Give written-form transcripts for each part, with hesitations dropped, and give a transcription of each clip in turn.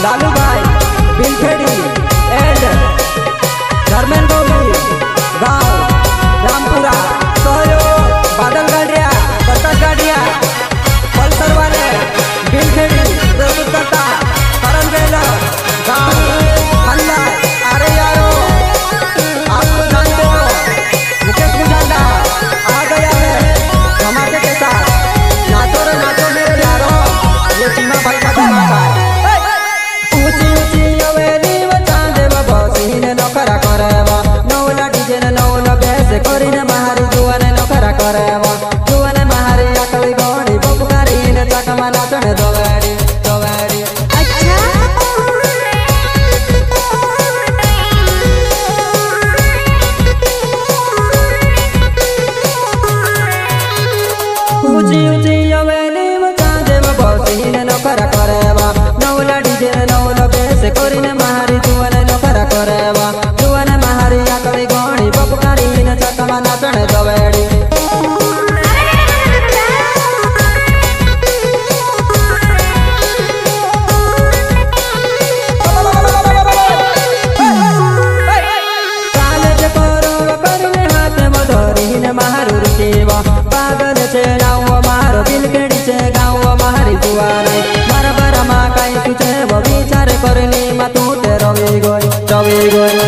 लालू भाई बिलखेड़ी एंड धर्मेंद्र गौरी गाँव रामपुरा सहयोग बादल गाड़िया प्रकाश गाड़िया पल्सर वाले बिलखेड़ी प्रस्तुत करता करण गेला गाँव हल्ला। अरे यारो आप तो जानते हो मुकेश मुजांडा आ गया है धमाके के साथ। नाचो रे नाचो मेरे यारो, ये चीमा भाई का धमाका है। ऊंची ऊंची हवेली में चांदे में बसीने नखरा करेवा, नौला डीजे ने नौला बेस करीने महारी जुआने नखरा करेवा। जुआने महारी अकली गोड़ी बपुकारी ने चकमा नाचने दोवेड़ी दोवेड़ी। अच्छा ऊंची ऊंची हवेली में चांदे में बसीने नखरा करेवा, नौला डीजे ने नौला बेस करीने महारी जुआने नखरा करेवा। जुआने महारी अकली गोड़ी बपुकारी ने चकमा नाचने दोवेड़ी। पागल छे नाव मारो बिलखेड़ी छे गाँव मारी जुआने मारा बारा मा काई तुझे वो विचार करनी मा तू ते रवी गोई रवी गोई।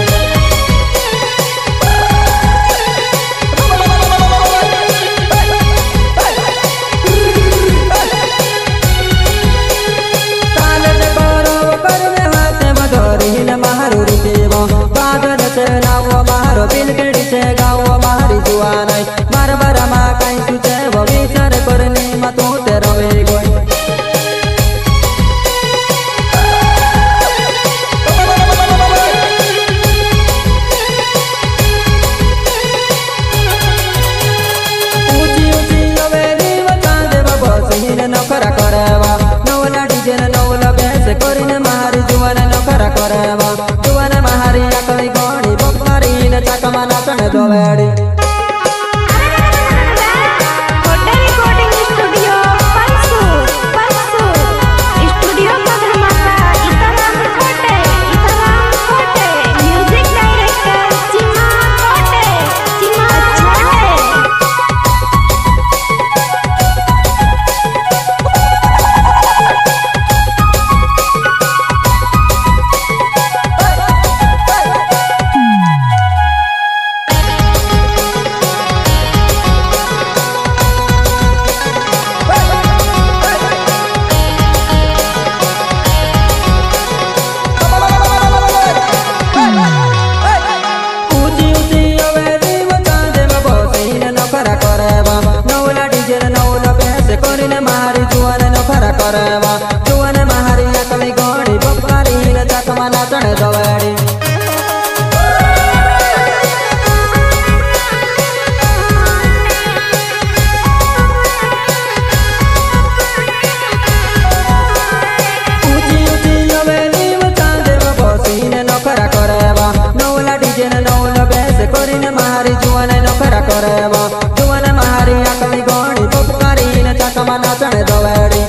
पागल छे नाव मारो बिलखेड़ी छे गाँव मारी जुआने मारा बारा मा काई तुझे वो विचार करनी मा तू ते रवी गोई। ऊंची ऊंची हवेली में चांदे में बसीने नखरा करेवा, नौला डीजे ने नौला बेस करीने महारी जुआने नखरा करेवा। जुआने महारी अकली गोड़ी बपुकारी ने चकमा नाचने दोवेड़ी। होटल रिकॉर्डिंग स्टूडियो परसू स्टूडियो का धमाका इतना कोटे म्यूजिक डायरेक्टर चिमा कोटे। ऊंची ऊंची हवेली में चांदे में बसीने नखरा करेवा, नौला डीजे ने नौला बेस करीने महारी जुआने नखरा करेवा। जुआने महारी अकली गोड़ी बपुकारी ने चकमा नाचने दोवेड़ी। ऊंची ऊंची हवेली में चांदे में बसीने नखरा करेवा, नौला डीजे ने नौला बेस करीने महारी जुआने नखरा करेवा। जुआने महारी अकली गोड़ी बपुकारी ने चकमा नाचने दोवेड़ी।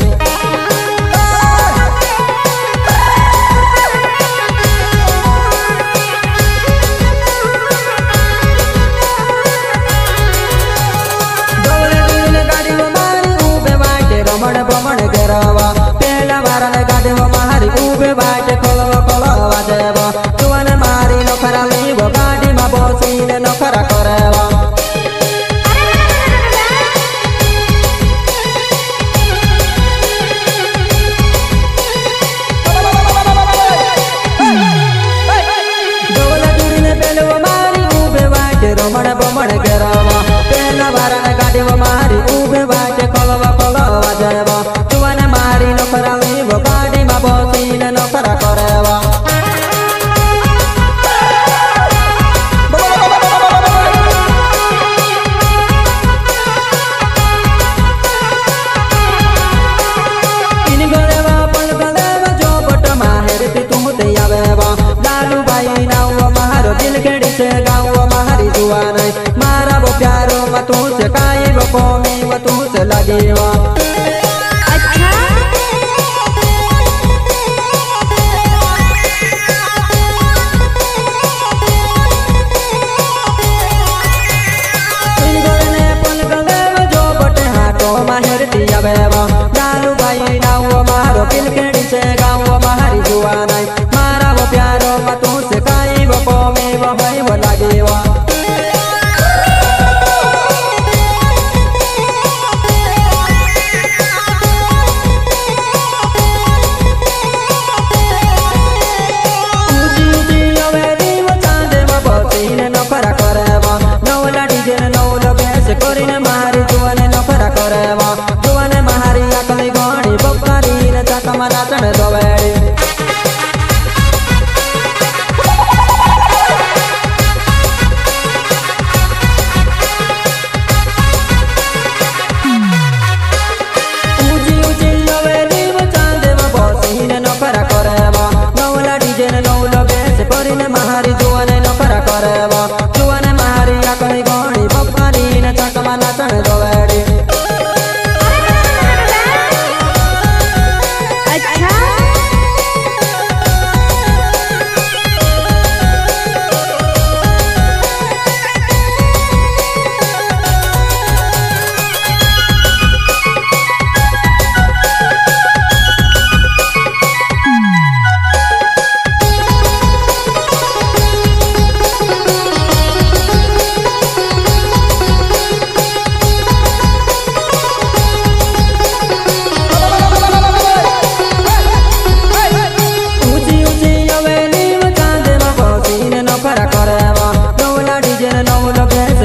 गाड़ी वो मारी ऊबे बाटे रमण भमण घेरावा, पहला वारा ने गाड़ी वो मारी ऊबे बाटे खोलवा खोलवा देवा। जुआने मारी नखरा लीवो गाड़ी मा बसीने नखरा करेवा। डोला ने बेलवा मारी ऊबे बाटे रमण भमण घेरावा, पहला वारा ने गाड़ी वो मारी ऊबे बाटे खोलवा खोलवा देवा। जुआने मारी नखरा लीवो गाड़ी मा बसीने नखरा करेवा। इन गलेवा पल गलेवा जो बट माहेर ती तुम ते आवेवा। लालू भाई नाव मारो बिलखेड़ी से गाँव मारी जुआने मारा वो प्यारो मा तू से काई वो कोमी वो तू से लगेवा। अच्छा બેવા લાલુભાઈ નાવ મારો બિલકેડી છે ગાવ મારી જુવાનાઈ મારા વો પ્યારો માં તું છે કાઈ વો કોમે વો ભાઈ વો લાગેવા કરીને મારી જુવાને નફરા કરેવા જુવાને મારી આકલી ગણી બપકારીને ચાકમાં નાચણ દોવેડી ઊંચી ઊંચી હવેલી ચાંદેમાં બોસીને નફરા કરેવા નવલા ડીજે ને નવલો બેસ કરીને મારી જુવાને નફરા કરેવા જુવાને મારી આકલી ગણી બપકારીને ચાકમાં નાચણ દોવેડી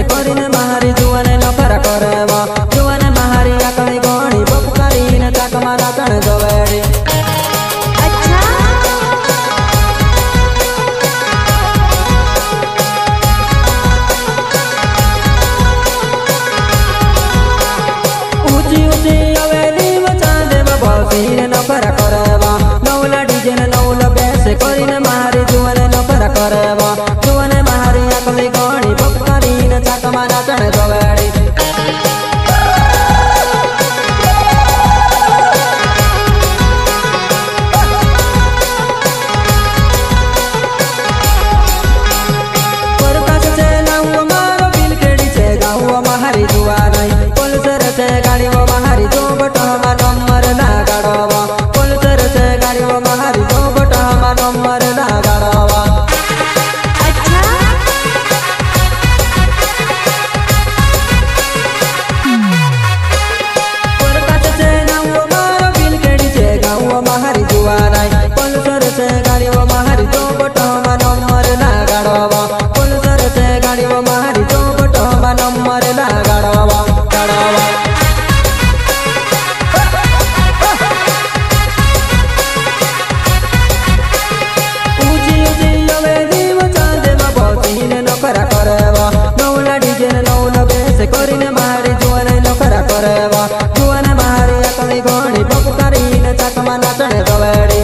કરીને મારી જુવાને નફરા કરેવા જુવાને મારી આકલી ગણી બપકારીને ચાકમાં નાચણ દોવેડી ઊંચી ઊંચી હવેલી ચાંદેમાં બોસીને નફરા કરેવા નવલા ડીજે ને નવલો બેસ કરીને મારી જુવાને નફરા કરેવા જુવાને મારી આકલી ગણી બપકારીને ચાકમાં નાચણ દોવેડી પરકાશ છે નાવ મારો બિલકેડી છે ગાવ મારી જુવાનાઈ પોલસર છે ગાડીઓ મારી જોબટમાં નંબર ના ગાડવા પોલસર છે ગાડીઓ મારી જોબટમાં નંબર ના ગાડવા મારી જુવાનાઈ પોલસર છે ગાડીઓ મારી જોબટમાં નંબર ના ગાડવા પોલસર છે ગાડીઓ મારી જોબટમાં નંબર ના ગાડવા ઊંચી ઊંચી હવેલી ચાંદેમાં બોસીને નફરા કરેવા નવલા ડીજે ને નવલો બેસ કરીને મારી જુવાને નફરા કરેવા જુવાને મારી આકલી ગણી બપકારીને ચાકમાં નાચણ દોવેડી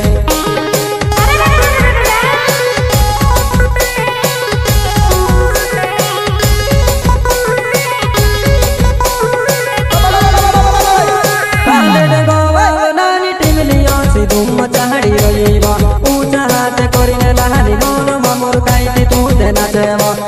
નાની ટીમલીઓ સીધું મચાડી રહીવા ઊંચા હાથ કરીને નાની મોનમાં મુરકાઈથી તું તે નાચેવા